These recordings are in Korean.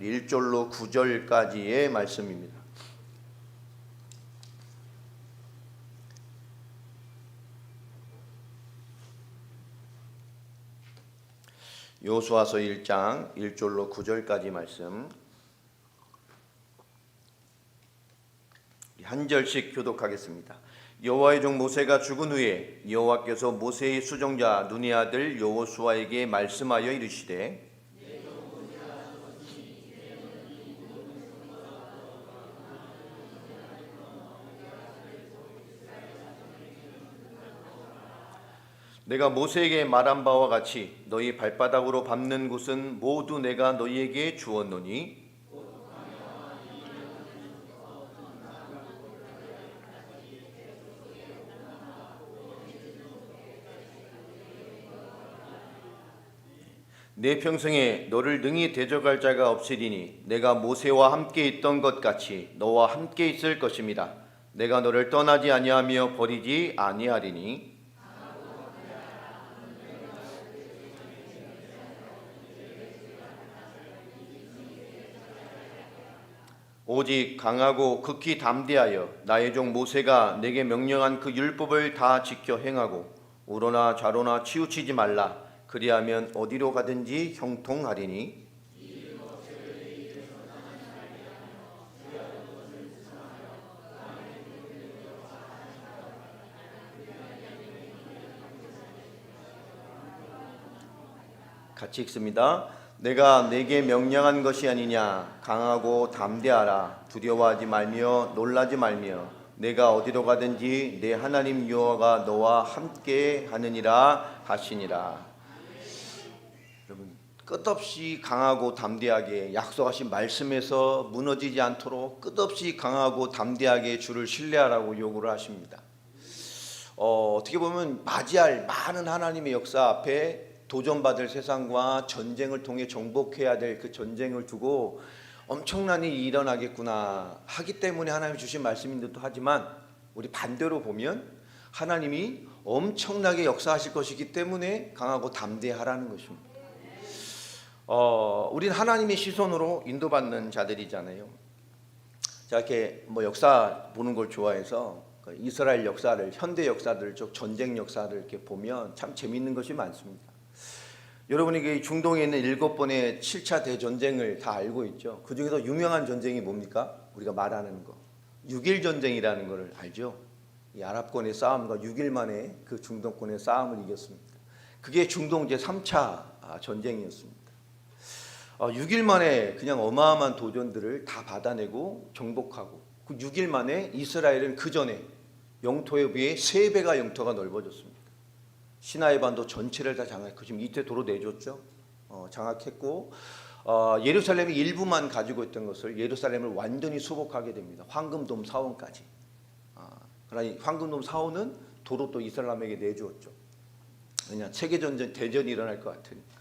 1절로 9절까지의 말씀입니다. 여호수아서 1장 1절로 9절까지 말씀 한 절씩 교독하겠습니다. 여호와의 종 모세가 죽은 후에 여호와께서 모세의 수종자 눈의 아들 여호수아에게 말씀하여 이르시되 내가 모세에게 말한 바와 같이 너희 발바닥으로 밟는 곳은 모두 내가 너희에게 주었노니 내 평생에 너를 능히 대적할 자가 없으리니 내가 모세와 함께 있던 것 같이 너와 함께 있을 것임이라. 내가 너를 떠나지 아니하며 버리지 아니하리니 오직 강하고 극히 담대하여 나의 종 모세가 내게 명령한 그 율법을 다 지켜 행하고 우로나 좌로나 치우치지 말라. 그리하면 어디로 가든지 형통하리니 같이 읽습니다. 내가 내게 명령한 것이 아니냐. 강하고 담대하라. 두려워하지 말며 놀라지 말며 내가 어디로 가든지 내 하나님 여호와가 너와 함께 하느니라 하시니라. 여러분, 끝없이 강하고 담대하게 약속하신 말씀에서 무너지지 않도록 끝없이 강하고 담대하게 주를 신뢰하라고 요구를 하십니다. 어떻게 보면 맞이할 많은 하나님의 역사 앞에 도전받을 세상과 전쟁을 통해 정복해야 될 그 전쟁을 두고 엄청난 일이 일어나겠구나 하기 때문에 하나님이 주신 말씀인데도 하지만 우리 반대로 보면 하나님이 엄청나게 역사하실 것이기 때문에 강하고 담대하라는 것입니다. 우린 하나님의 시선으로 인도받는 자들이잖아요. 자, 이렇게 역사 보는 걸 좋아해서 이스라엘 역사를, 현대 역사들, 쪽 전쟁 역사를 이렇게 보면 참 재미있는 것이 많습니다. 여러분이 그 중동에 있는 7번의 7차 대전쟁을 다 알고 있죠. 그 중에서 유명한 전쟁이 뭡니까? 우리가 말하는 거 6.1 전쟁이라는 것을 알죠. 이 아랍권의 싸움과 6일 만에 그 중동권의 싸움을 이겼습니다. 그게 중동 제3차 전쟁이었습니다. 6일 만에 그냥 어마어마한 도전들을 다 받아내고 정복하고 그 6일 만에 이스라엘은 그 전에 영토에 비해 3배가 영토가 넓어졌습니다. 시나이 반도 전체를 다 장악했고 지금 이태 도로 내줬죠. 장악했고 예루살렘이 일부만 가지고 있던 것을 예루살렘을 완전히 수복하게 됩니다. 황금돔 사원까지. 그러니 황금돔 사원은 도로 또 이슬람에게 내주었죠. 왜냐 세계전쟁 대전이 일어날 것 같으니까.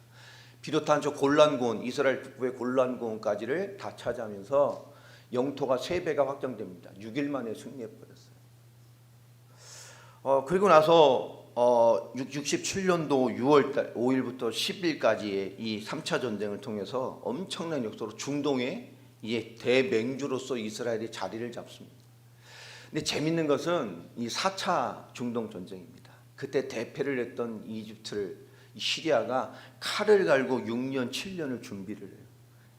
비롯한 저 골란고원, 이스라엘 북부의 골란고원까지를 다 차지하면서 영토가 3배가 확장됩니다. 6일 만에 승리해버렸어요. 그리고 나서 67년도 6월 5일부터 10일까지의 이 3차 전쟁을 통해서 엄청난 역사로 중동에 이제 대맹주로서 이스라엘이 자리를 잡습니다. 근데 재밌는 것은 이 4차 중동 전쟁입니다. 그때 대패를 했던 이집트를 시리아가 칼을 갈고 6년, 7년을 준비를 해요.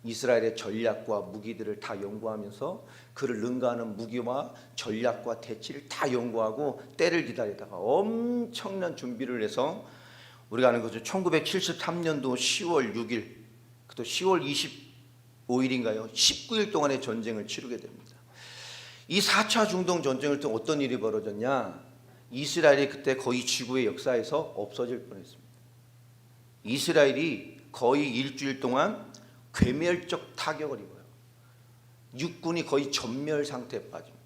이스라엘의 전략과 무기들을 다 연구하면서 그를 능가하는 무기와 전략과 대치를 다 연구하고 때를 기다리다가 엄청난 준비를 해서 우리가 아는 거죠. 1973년도 10월 6일 또 10월 25일인가요? 19일 동안의 전쟁을 치르게 됩니다. 이 4차 중동 전쟁을 통해 어떤 일이 벌어졌냐? 이스라엘이 그때 거의 지구의 역사에서 없어질 뻔했습니다. 이스라엘이 거의 일주일 동안 괴멸적 타격을 입어요. 육군이 거의 전멸 상태에 빠집니다.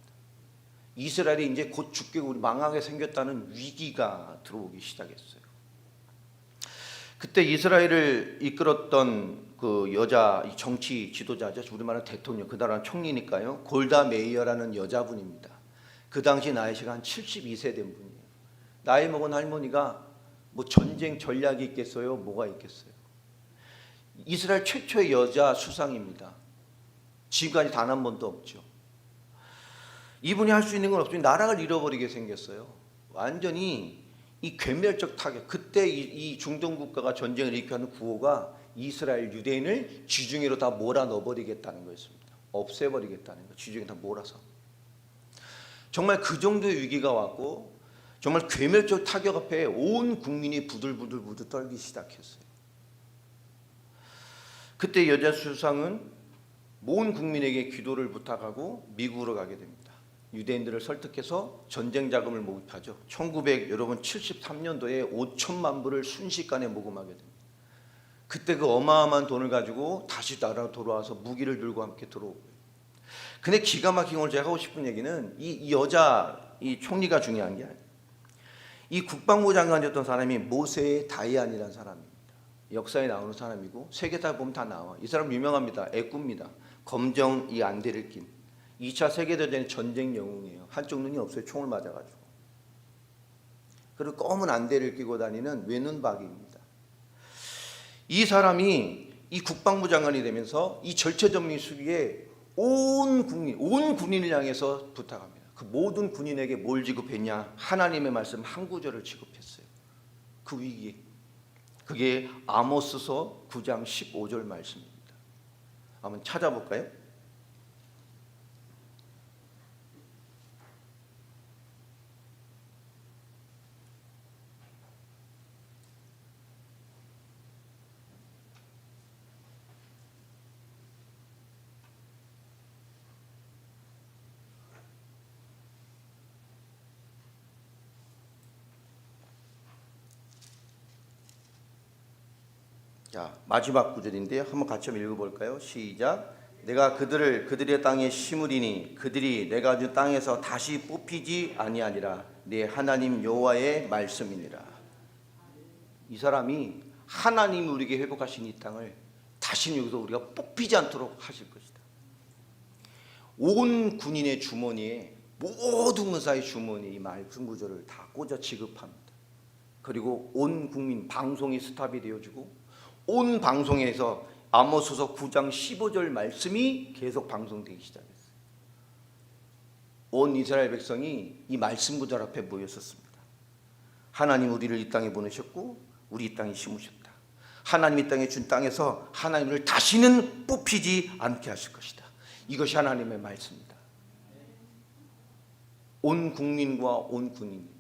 이스라엘이 이제 곧 죽게 우리 망하게 생겼다는 위기가 들어오기 시작했어요. 그때 이스라엘을 이끌었던 그 여자 정치 지도자죠. 우리말은 대통령, 그 나라 총리니까요. 골다 메이어라는 여자분입니다. 그 당시 나이가 한 72세 된 분이에요. 나이 먹은 할머니가 뭐 전쟁 전략이 있겠어요? 뭐가 있겠어요? 이스라엘 최초의 여자 수상입니다. 지금까지 단 한 번도 없죠. 이분이 할 수 있는 건 없으니 나라를 잃어버리게 생겼어요. 완전히 이 괴멸적 타격. 그때 이 중동 국가가 전쟁을 일으켜는 구호가 이스라엘 유대인을 지중해로 다 몰아 넣어버리겠다는 거였습니다. 없애버리겠다는 거. 지중해 다 몰아서. 정말 그 정도의 위기가 왔고 정말 괴멸적 타격 앞에 온 국민이 부들부들 떨기 시작했어요. 그때 여자 수상은 온 국민에게 기도를 부탁하고 미국으로 가게 됩니다. 유대인들을 설득해서 전쟁 자금을 모집하죠. 1973년도에 5천만 불을 순식간에 모금하게 됩니다. 그때 그 어마어마한 돈을 가지고 다시 나라로 돌아와서 무기를 들고 함께 들어오고요. 근데 기가 막힌 걸 제가 하고 싶은 얘기는 이 여자 이 총리가 중요한 게 아니에요. 이 국방부 장관이었던 사람이 모세 다이안이라는 사람입니다. 역사에 나오는 사람이고 세계 다 보면 다 나와. 이 사람 유명합니다. 애꾸입니다. 검정 이 안대를 낀 2차 세계대전의 전쟁 영웅이에요. 한쪽 눈이 없어요. 총을 맞아가지고. 그리고 검은 안대를 끼고 다니는 외눈박이입니다. 이 사람이 이 국방부 장관이 되면서 이 절체절명 시기에 온 군인을 향해서 부탁합니다. 그 모든 군인에게 뭘 지급했냐? 하나님의 말씀 한 구절을 지급했어요. 그 위기에. 그게 아모스서 9장 15절 말씀입니다. 한번 찾아볼까요? 자, 마지막 구절인데요. 한번 같이 한번 읽어볼까요? 시작. 내가 그들의 땅에 심으리니 그들이 내가 준 땅에서 다시 뽑히지 아니하니라. 내 하나님 여호와의 말씀이니라. 이 사람이 하나님이 우리에게 회복하신 이 땅을 다시는 여기서 우리가 뽑히지 않도록 하실 것이다. 온 군인의 주머니에 모든 의사의 주머니에 이 말씀 구절을 다 꽂아 지급합니다. 그리고 온 국민 방송이 스탑이 되어지고 온 방송에서 아모스서 9장 15절 말씀이 계속 방송되기 시작했어요. 온 이스라엘 백성이 이 말씀 구절 앞에 모였었습니다. 하나님 우리를 이 땅에 보내셨고 우리 이 땅에 심으셨다. 하나님 이 땅에 준 땅에서 하나님을 다시는 뽑히지 않게 하실 것이다. 이것이 하나님의 말씀입니다. 온 국민과 온 군인이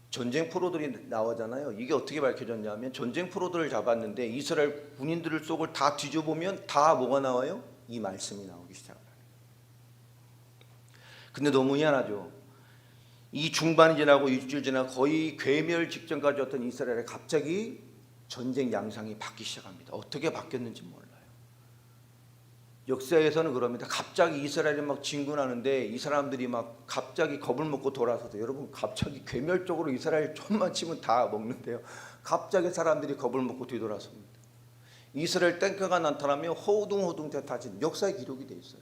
전쟁 포로들이 나오잖아요. 이게 어떻게 밝혀졌냐면 전쟁 포로들을 잡았는데 이스라엘 군인들을 속을 다 뒤져보면 다 뭐가 나와요? 이 말씀이 나오기 시작합니다. 근데 너무 희한하죠. 이 중반이 지나고 일주일 지나고 거의 괴멸 직전까지 왔던 이스라엘에 갑자기 전쟁 양상이 바뀌기 시작합니다. 어떻게 바뀌었는지 몰라요. 역사에서는 그럽니다. 갑자기 이스라엘이 막 진군하는데 이 사람들이 막 갑자기 겁을 먹고 돌아서서 여러분 갑자기 괴멸적으로 이스라엘 좀만 치면 다 먹는데요. 갑자기 사람들이 겁을 먹고 뒤돌아섭니다. 이스라엘 탱크가 나타나면 호둥호둥 다진 역사의 기록이 돼 있어요.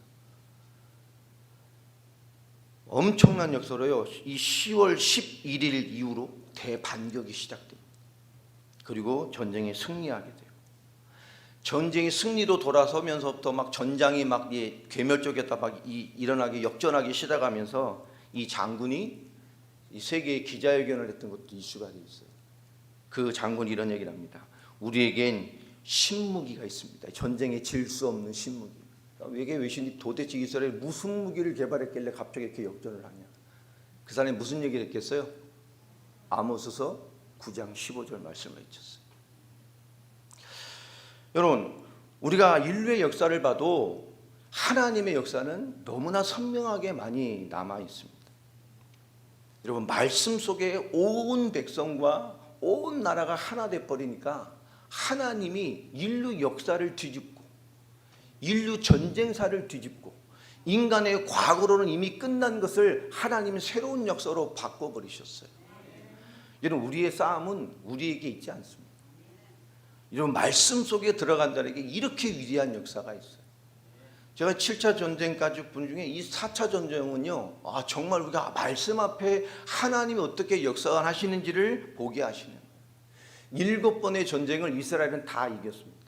엄청난 역사로요. 이 10월 11일 이후로 대반격이 시작됩니다. 그리고 전쟁에 승리하게 돼요. 전쟁의 승리로 돌아서면서부터 막 전장이 막 괴멸적이었다 막 일어나기 역전하기 시작하면서 이 장군이 이 세계에 기자회견을 했던 것도 이슈가 돼 있어요. 그 장군이 이런 얘기를 합니다. 우리에겐 신무기가 있습니다. 전쟁에 질 수 없는 신무기. 외계 외신이 도대체 이스라엘 무슨 무기를 개발했길래 갑자기 이렇게 역전을 하냐. 그 사람이 무슨 얘기를 했겠어요? 아모스서 9장 15절 말씀을 해주셨어요. 여러분 우리가 인류의 역사를 봐도 하나님의 역사는 너무나 선명하게 많이 남아 있습니다. 여러분 말씀 속에 온 백성과 온 나라가 하나 돼 버리니까 하나님이 인류 역사를 뒤집고 인류 전쟁사를 뒤집고 인간의 과거로는 이미 끝난 것을 하나님이 새로운 역사로 바꿔버리셨어요. 여러분 우리의 싸움은 우리에게 있지 않습니다. 이런 말씀 속에 들어간다는 게 이렇게 위대한 역사가 있어요. 제가 7차 전쟁까지 본 중에 이 4차 전쟁은요, 정말 우리가 말씀 앞에 하나님이 어떻게 역사를 하시는지를 보게 하시는 거예요. 7번의 전쟁을 이스라엘은 다 이겼습니다.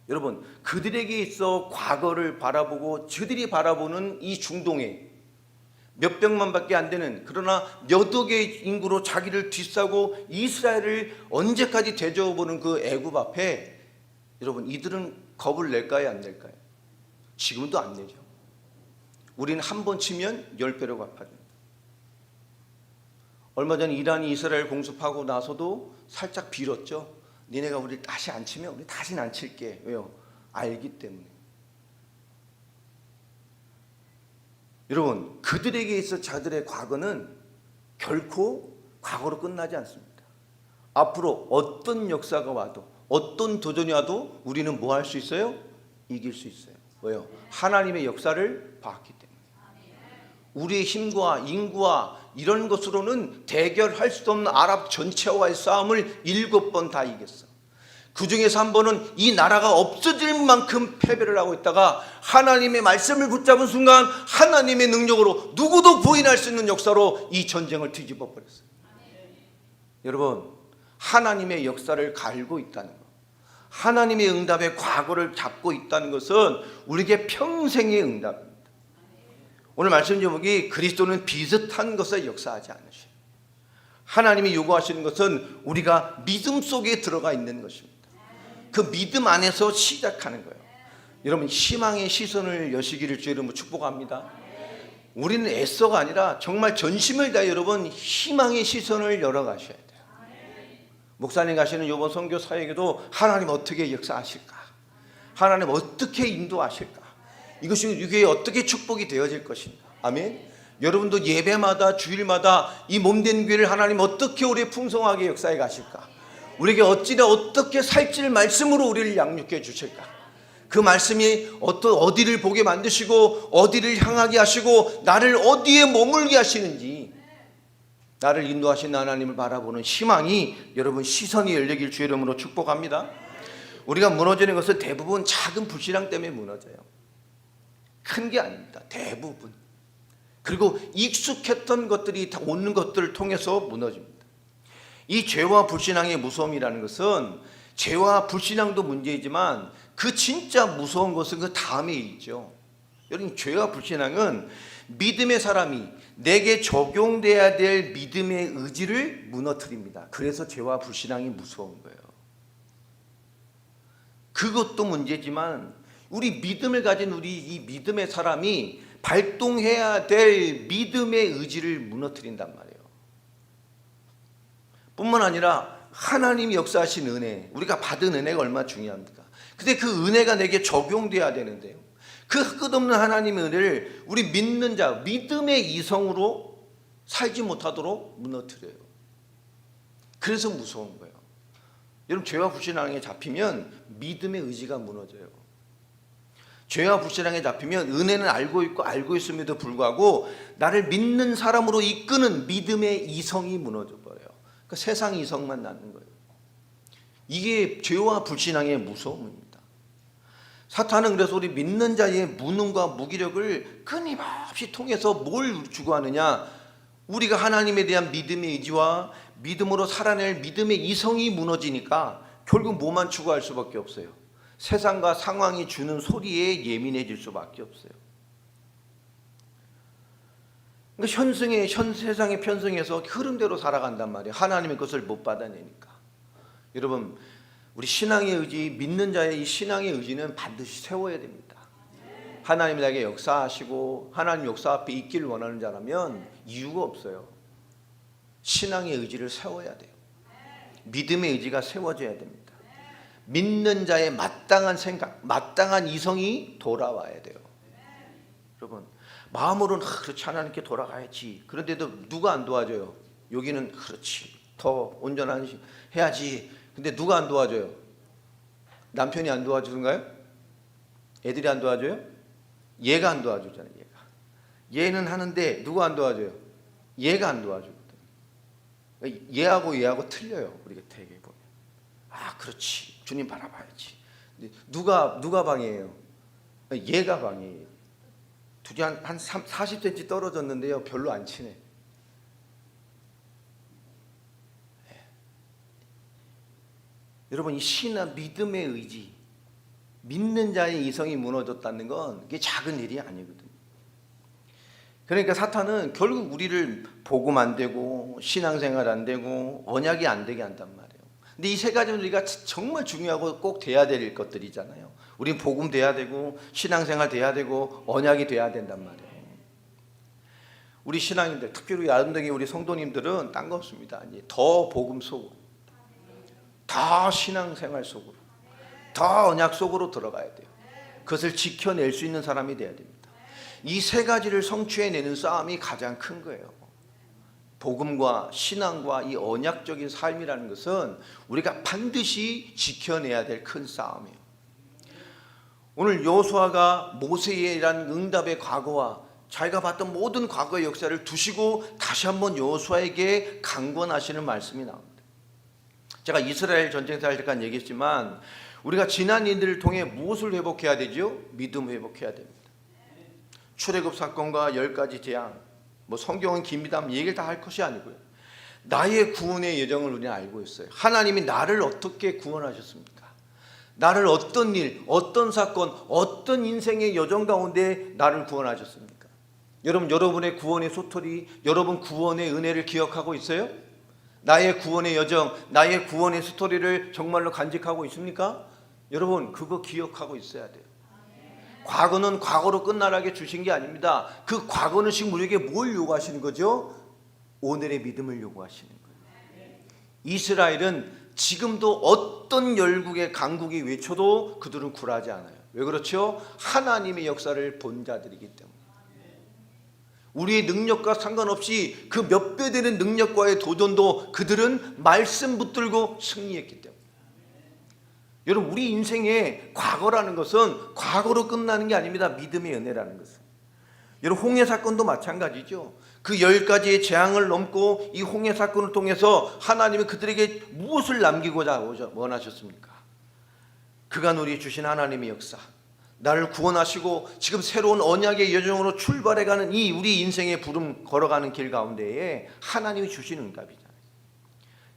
여러분, 그들에게 있어 과거를 바라보고 저들이 바라보는 이 중동에 몇백만밖에 안 되는, 그러나 몇 억의 인구로 자기를 뒤싸고 이스라엘을 언제까지 대적해보는 그 애굽 앞에 여러분, 이들은 겁을 낼까요, 안 낼까요? 지금도 안 내죠. 우리는 한 번 치면 10배로 갚아줍니다. 얼마 전에 이란이 이스라엘 공습하고 나서도 살짝 빌었죠. 니네가 우리 다시 안 치면 우리 다시는 안 칠게. 왜요? 알기 때문에. 여러분, 그들에게 있어 자들의 과거는 결코 과거로 끝나지 않습니다. 앞으로 어떤 역사가 와도, 어떤 도전이 와도 우리는 뭐 할 수 있어요? 이길 수 있어요. 왜요? 하나님의 역사를 봤기 때문에. 우리의 힘과 인구와 이런 것으로는 대결할 수 없는 아랍 전체와의 싸움을 7번 다 이겼어. 그 중에서 한 번은 이 나라가 없어질 만큼 패배를 하고 있다가 하나님의 말씀을 붙잡은 순간 하나님의 능력으로 누구도 부인할 수 있는 역사로 이 전쟁을 뒤집어 버렸어요. 여러분, 하나님의 역사를 갈고 있다는 것, 하나님의 응답의 과거를 잡고 있다는 것은 우리에게 평생의 응답입니다. 오늘 말씀 제목이 그리스도는 비슷한 것에 역사하지 않으셔요. 하나님이 요구하시는 것은 우리가 믿음 속에 들어가 있는 것입니다. 그 믿음 안에서 시작하는 거예요. 여러분, 희망의 시선을 여시기를 주의 이름으로 축복합니다. 우리는 애써가 아니라 정말 전심을 다해 여러분 희망의 시선을 열어가셔야 돼요. 목사님 가시는 이번 선교 사역에도 하나님 어떻게 역사하실까? 하나님 어떻게 인도하실까? 이것이 이 교회에 어떻게 축복이 되어질 것인가? 아멘. 여러분도 예배마다 주일마다 이 몸된 교회를 하나님 어떻게 우리 풍성하게 역사해 가실까? 우리에게 어찌나 어떻게 살찌를 말씀으로 우리를 양육해 주실까? 그 말씀이 어디를 보게 만드시고 어디를 향하게 하시고 나를 어디에 머물게 하시는지, 나를 인도하신 하나님을 바라보는 희망이 여러분 시선이 열리길 주의 이름으로 축복합니다. 우리가 무너지는 것은 대부분 작은 불신앙 때문에 무너져요. 큰 게 아닙니다. 대부분. 그리고 익숙했던 것들이 다 오는 것들을 통해서 무너집니다. 이 죄와 불신앙의 무서움이라는 것은 죄와 불신앙도 문제이지만 그 진짜 무서운 것은 그 다음에 있죠. 여러분, 죄와 불신앙은 믿음의 사람이 내게 적용돼야 될 믿음의 의지를 무너뜨립니다. 그래서 죄와 불신앙이 무서운 거예요. 그것도 문제지만 우리 믿음을 가진 우리 이 믿음의 사람이 발동해야 될 믿음의 의지를 무너뜨린단 말이에요. 뿐만 아니라 하나님이 역사하신 은혜, 우리가 받은 은혜가 얼마나 중요합니까? 근데 그 은혜가 내게 적용돼야 되는데요, 그 끝없는 하나님의 은혜를 우리 믿는 자, 믿음의 이성으로 살지 못하도록 무너뜨려요. 그래서 무서운 거예요. 여러분, 죄와 불신앙에 잡히면 믿음의 의지가 무너져요. 죄와 불신앙에 잡히면 은혜는 알고 있고 알고 있음에도 불구하고 나를 믿는 사람으로 이끄는 믿음의 이성이 무너져 버려요. 그러니까 세상 이성만 나는 거예요. 이게 죄와 불신앙의 무서움입니다. 사탄은 그래서 우리 믿는 자의 무능과 무기력을 끊임없이 통해서 뭘 추구하느냐? 우리가 하나님에 대한 믿음의 의지와 믿음으로 살아낼 믿음의 이성이 무너지니까 결국 뭐만 추구할 수밖에 없어요. 세상과 상황이 주는 소리에 예민해질 수밖에 없어요. 그러니까 세상의 편성에서 흐름대로 살아간단 말이에요. 하나님의 것을 못 받아내니까. 여러분, 우리 신앙의 의지, 믿는 자의 이 신앙의 의지는 반드시 세워야 됩니다. 하나님이 나에게 역사하시고 하나님 역사 앞에 있기를 원하는 자라면 이유가 없어요. 신앙의 의지를 세워야 돼요. 믿음의 의지가 세워져야 됩니다. 믿는 자의 마땅한 생각, 마땅한 이성이 돌아와야 돼요. 여러분, 마음으로는 그렇지, 하나님께 돌아가야지. 그런데도 누가 안 도와줘요? 여기는 그렇지, 더 온전한 해야지. 근데 누가 안 도와줘요? 남편이 안 도와주는가요? 애들이 안 도와줘요? 얘가 안 도와주잖아요. 얘는 하는데 누가 안 도와줘요? 얘가 안 도와주거든. 얘하고 틀려요. 우리가 되게 보면. 아, 그렇지, 주님 바라봐야지. 누가 방해해요? 얘가 방해해요. 둘이 한 40cm 떨어졌는데요, 별로 안 친해. 여러분, 이 신앙, 믿음의 의지, 믿는 자의 이성이 무너졌다는 건 그게 작은 일이 아니거든요. 그러니까 사탄은 결국 우리를 복음 안 되고 신앙생활 안 되고 언약이 안 되게 한단 말이에요. 근데 이 세 가지는 우리가 정말 중요하고 꼭 돼야 될 것들이잖아요. 우린 복음 돼야 되고 신앙생활 돼야 되고 언약이 돼야 된단 말이에요. 우리 신앙인들, 특별히 아름다운 우리 성도님들은 딴 거 없습니다. 더 복음 속으로, 더 신앙생활 속으로, 더 언약 속으로 들어가야 돼요. 그것을 지켜낼 수 있는 사람이 돼야 됩니다. 이 세 가지를 성취해내는 싸움이 가장 큰 거예요. 복음과 신앙과 이 언약적인 삶이라는 것은 우리가 반드시 지켜내야 될 큰 싸움이에요. 오늘 여호수아가 모세에 대한 응답의 과거와 자기가 봤던 모든 과거의 역사를 두시고 다시 한번 여호수아에게 강권하시는 말씀이 나옵니다. 제가 이스라엘 전쟁사 할 때 잠깐 얘기했지만 우리가 지난 일들을 통해 무엇을 회복해야 되죠? 믿음 회복해야 됩니다. 출애굽 사건과 10가지 재앙, 성경은 깁니다. 얘기를 다 할 것이 아니고요. 나의 구원의 여정을 우리는 알고 있어요. 하나님이 나를 어떻게 구원하셨습니까? 나를 어떤 일, 어떤 사건, 어떤 인생의 여정 가운데 나를 구원하셨습니까? 여러분, 여러분의 구원의 소토리, 여러분 구원의 은혜를 기억하고 있어요? 나의 구원의 여정, 나의 구원의 스토리를 정말로 간직하고 있습니까? 여러분, 그거 기억하고 있어야 돼요. 과거는 과거로 끝나라게 주신 게 아닙니다. 그 과거는 지금 우리에게 뭘 요구하시는 거죠? 오늘의 믿음을 요구하시는 거예요. 이스라엘은 지금도 어떤 열국의 강국이 외쳐도 그들은 굴하지 않아요. 왜 그렇죠? 하나님의 역사를 본 자들이기 때문에. 우리의 능력과 상관없이 그 몇 배 되는 능력과의 도전도 그들은 말씀 붙들고 승리했기 때문에. 여러분, 우리 인생의 과거라는 것은 과거로 끝나는 게 아닙니다. 믿음의 은혜라는 것은. 여러분, 홍해 사건도 마찬가지죠. 그 10가지의 재앙을 넘고 이 홍해 사건을 통해서 하나님이 그들에게 무엇을 남기고자 원하셨습니까? 그간 우리 주신 하나님의 역사, 나를 구원하시고 지금 새로운 언약의 여정으로 출발해가는 이 우리 인생의 부름 걸어가는 길 가운데에 하나님이 주신 응답이잖아요.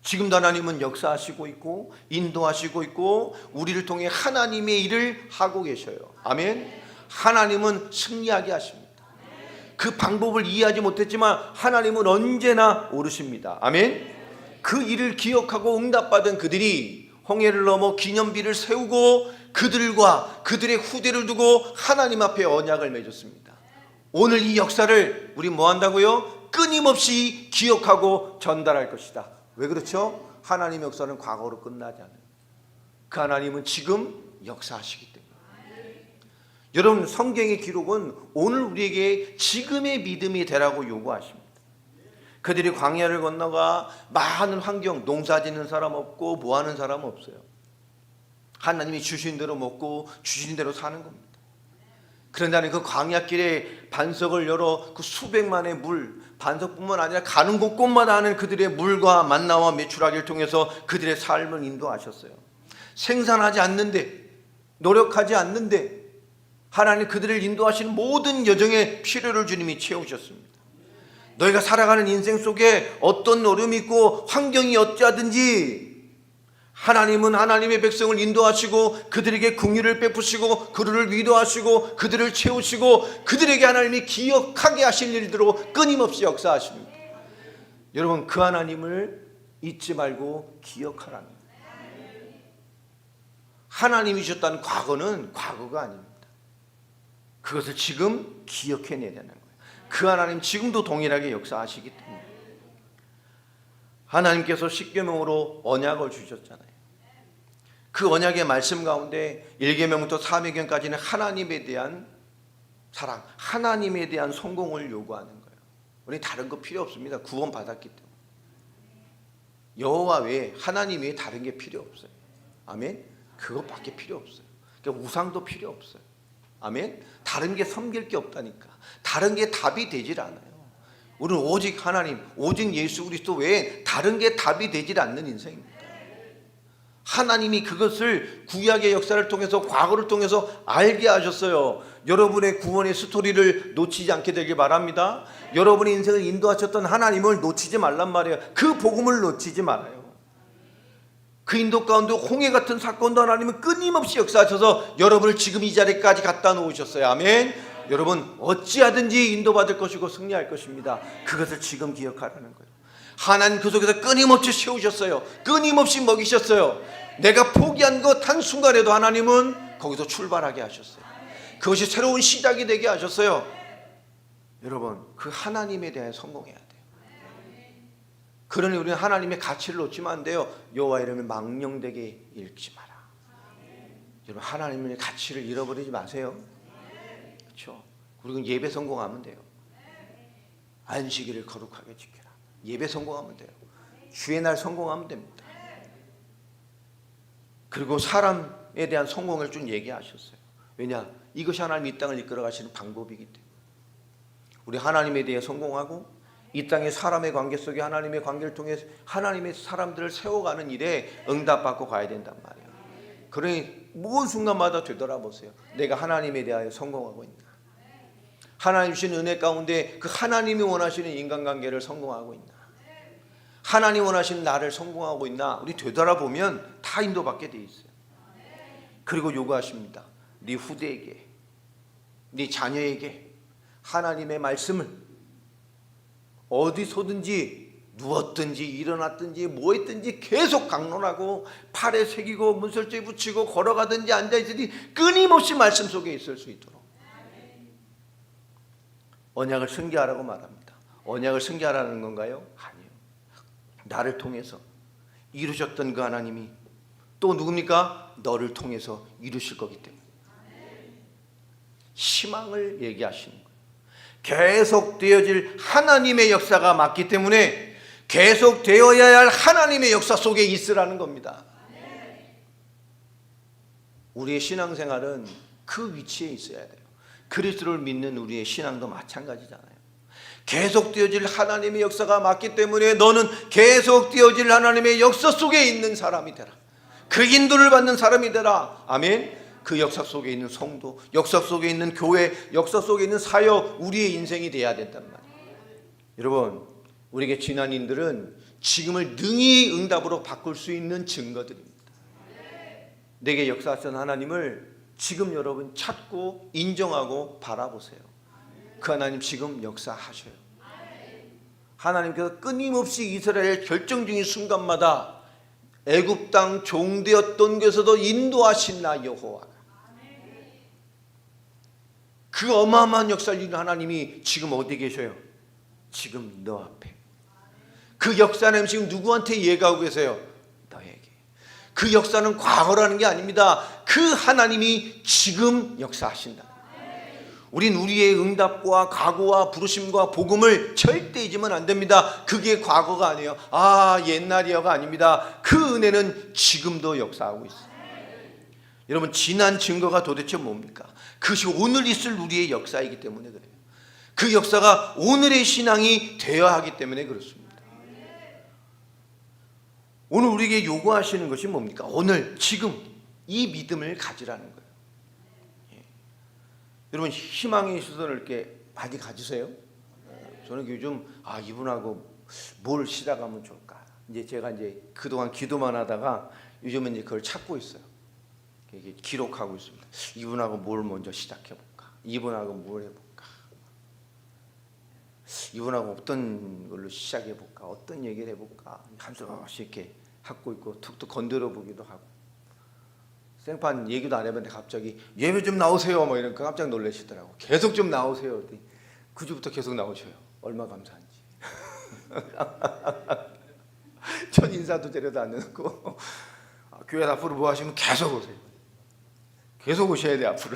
지금도 하나님은 역사하시고 있고 인도하시고 있고 우리를 통해 하나님의 일을 하고 계셔요. 아멘. 하나님은 승리하게 하십니다. 그 방법을 이해하지 못했지만 하나님은 언제나 오르십니다. 아멘. 그 일을 기억하고 응답받은 그들이 홍해를 넘어 기념비를 세우고 그들과 그들의 후대를 두고 하나님 앞에 언약을 맺었습니다. 오늘 이 역사를 우리 뭐 한다고요? 끊임없이 기억하고 전달할 것이다. 왜 그렇죠? 하나님의 역사는 과거로 끝나지 않아요. 그 하나님은 지금 역사하시기 때문에. 여러분, 성경의 기록은 오늘 우리에게 지금의 믿음이 되라고 요구하십니다. 그들이 광야를 건너가 많은 환경, 농사 짓는 사람 없고 뭐 하는 사람 없어요. 하나님이 주신 대로 먹고 주신 대로 사는 겁니다. 그런다는 그 광야길에 반석을 열어 그 수백만의 물, 반석뿐만 아니라 가는 곳곳마다 하는 그들의 물과 만나와 메추라기를 통해서 그들의 삶을 인도하셨어요. 생산하지 않는데, 노력하지 않는데 하나님 그들을 인도하시는 모든 여정에 필요를 주님이 채우셨습니다. 너희가 살아가는 인생 속에 어떤 어려움이 있고 환경이 어찌하든지 하나님은 하나님의 백성을 인도하시고 그들에게 긍휼을 베푸시고 그들을 위로하시고 그들을 채우시고 그들에게 하나님이 기억하게 하실 일대로 끊임없이 역사하십니다. 여러분, 그 하나님을 잊지 말고 기억하라는 거예요. 하나님이 주셨다는 과거는 과거가 아닙니다. 그것을 지금 기억해내야 되는 거예요. 그 하나님 지금도 동일하게 역사하시기 때문에. 하나님께서 십계명으로 언약을 주셨잖아요. 그 언약의 말씀 가운데 1계명부터 4계명까지는 하나님에 대한 사랑, 하나님에 대한 성공을 요구하는 거예요. 우리 다른 거 필요 없습니다. 구원 받았기 때문에. 여호와 외에 하나님 외에 다른 게 필요 없어요. 아멘. 그것밖에 필요 없어요. 그러니까 우상도 필요 없어요. 아멘. 다른 게 섬길 게 없다니까. 다른 게 답이 되질 않아요. 우리는 오직 하나님, 오직 예수 그리스도 외에 다른 게 답이 되질 않는 인생입니다. 하나님이 그것을 구약의 역사를 통해서, 과거를 통해서 알게 하셨어요. 여러분의 구원의 스토리를 놓치지 않게 되길 바랍니다. 여러분의 인생을 인도하셨던 하나님을 놓치지 말란 말이에요. 그 복음을 놓치지 말아요. 그 인도 가운데 홍해 같은 사건도 하나님은 끊임없이 역사하셔서 여러분을 지금 이 자리까지 갖다 놓으셨어요. 아멘. 여러분 어찌하든지 인도받을 것이고 승리할 것입니다. 그것을 지금 기억하라는 거예요. 하나님 그 속에서 끊임없이 세우셨어요. 끊임없이 먹이셨어요. 내가 포기한 것 한순간에도 하나님은 거기서 출발하게 하셨어요. 그것이 새로운 시작이 되게 하셨어요. 여러분 그 하나님에 대해 성공해야 돼요. 그러니 우리는 하나님의 가치를 놓치면 안 돼요. 여호와 이름을 망령되게 읽지 마라. 여러분 하나님의 가치를 잃어버리지 마세요. 그렇죠? 그리고 예배 성공하면 돼요. 안식일을 거룩하게 지켜라. 예배 성공하면 돼요. 주의 날 성공하면 됩니다. 그리고 사람에 대한 성공을 좀 얘기하셨어요. 왜냐? 이것이 하나님 이 땅을 이끌어 가시는 방법이기 때문에. 우리 하나님에 대해 성공하고 이 땅의 사람의 관계 속에 하나님의 관계를 통해 하나님의 사람들을 세워가는 일에 응답받고 가야 된단 말이에요. 그러니 모든 순간마다 되돌아보세요. 내가 하나님에 대하여 성공하고 있나? 하나님 주신 은혜 가운데 그 하나님이 원하시는 인간관계를 성공하고 있나? 하나님 원하시는 나를 성공하고 있나? 우리 되돌아보면 다 인도받게 돼 있어요. 그리고 요구하십니다. 네 후대에게, 네 자녀에게 하나님의 말씀을 어디서든지 누웠든지 일어났든지 뭐 했든지 계속 강론하고 팔에 새기고 문설주에 붙이고 걸어가든지 앉아있든지 끊임없이 말씀 속에 있을 수 있도록 언약을 승계하라고 말합니다. 언약을 승계하라는 건가요? 아니요. 나를 통해서 이루셨던 그 하나님이 또 누굽니까? 너를 통해서 이루실 거기 때문에 희망을 얘기하시는 거예요. 계속 되어질 하나님의 역사가 맞기 때문에 계속 되어야 할 하나님의 역사 속에 있으라는 겁니다. 우리의 신앙생활은 그 위치에 있어야 돼요. 그리스도를 믿는 우리의 신앙도 마찬가지잖아요. 계속 되어질 하나님의 역사가 맞기 때문에 너는 계속 되어질 하나님의 역사 속에 있는 사람이 되라. 그 인도를 받는 사람이 되라. 아멘. 그 역사 속에 있는 성도, 역사 속에 있는 교회, 역사 속에 있는 사역, 우리의 인생이 돼야 된단 말이에요. 여러분, 우리에게 지난 인들은 지금을 능히 응답으로 바꿀 수 있는 증거들입니다. 내게 역사하신 하나님을 지금 여러분 찾고 인정하고 바라보세요. 그 하나님 지금 역사하셔요. 하나님께서 끊임없이 이스라엘 결정적인 순간마다 애굽 땅 종되었던 곳에서도 인도하신 나 여호와가 그 어마어마한 역사를 이룬 하나님이 지금 어디 계셔요? 지금 너 앞에. 그 역사는 지금 누구한테 얘기하고 계세요? 너에게. 그 역사는 과거라는 게 아닙니다. 그 하나님이 지금 역사하신다. 우린 우리의 응답과 각오와 부르심과 복음을 절대 잊으면 안 됩니다. 그게 과거가 아니에요. 옛날이야가 아닙니다. 그 은혜는 지금도 역사하고 있어요. 여러분 지난 증거가 도대체 뭡니까? 그것이 오늘 있을 우리의 역사이기 때문에 그래요. 그 역사가 오늘의 신앙이 되어야 하기 때문에 그렇습니다. 오늘 우리에게 요구하시는 것이 뭡니까? 오늘 지금 이 믿음을 가지라는 거예요. 여러분 희망의 시선을 이렇게 많이 가지세요. 저는 요즘 이분하고 뭘 시작하면 좋을까? 제가 그동안 기도만 하다가 요즘은 그걸 찾고 있어요. 기록하고 있습니다. 이분하고 뭘 먼저 시작해 볼까? 이분하고 뭘 해볼까? 이분하고 어떤 걸로 시작해 볼까? 어떤 얘기를 해볼까? 한숨없이 이렇게 하고 있고 툭툭 건드려 보기도 하고. 생판 얘기도 안 해봤는데 갑자기 예배 좀 나오세요 뭐 이러니까 깜짝 놀라시더라고. 계속 좀 나오세요. 9주부터 계속 나오셔요. 얼마 감사한지. 첫 인사도 데려다 안 넣고 교회 앞으로 뭐 하시면 계속 오세요. 계속 오셔야 돼 앞으로.